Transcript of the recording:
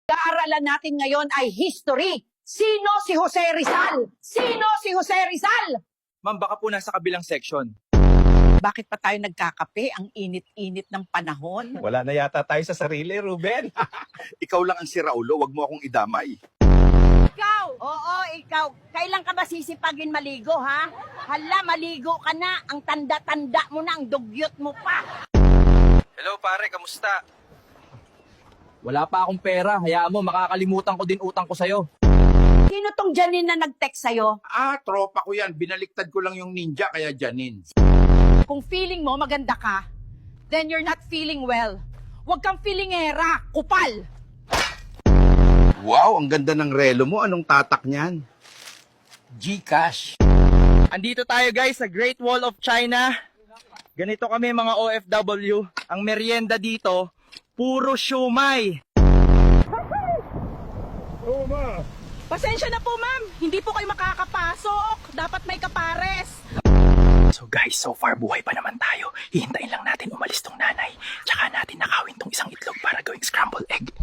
Kaaralan natin ngayon ay history. Sino si Jose Rizal? Sino si Jose Rizal? Ma'am, baka po nasa kabilang section. Bakit pa tayo nagkakape? Ang init-init ng panahon. Wala na yata tayo sa sarili, Ruben. Ikaw lang ang si Raulo, wag mo akong idamay. Ikaw! Oo, ikaw. Kailan ka ba sisipagin maligo, ha? Hala, maligo ka na. Ang tanda-tanda mo na, ang dugyot mo pa. Hello pare, kamusta? Wala pa akong pera. Hayaan mo, makakalimutan ko din utang ko sa'yo. Sino tong Janine na nag-text sa'yo? Tropa ko yan. Binaliktad ko lang yung ninja, kaya Janine. Kung feeling mo maganda ka, then you're not feeling well. Huwag kang feelingera, kupal! Wow, ang ganda ng relo mo. Anong tatak niyan? Gcash. Andito tayo guys sa Great Wall of China. Ganito kami mga OFW. Ang merienda dito, puro siomai. Pasensya na po, ma'am. Hindi po kayo makakapasok. Dapat may kapares. So guys, so far buhay pa naman tayo. Hihintayin lang natin umalis tong nanay. Tsaka natin nakawin tong isang itlog para gawing scrambled egg.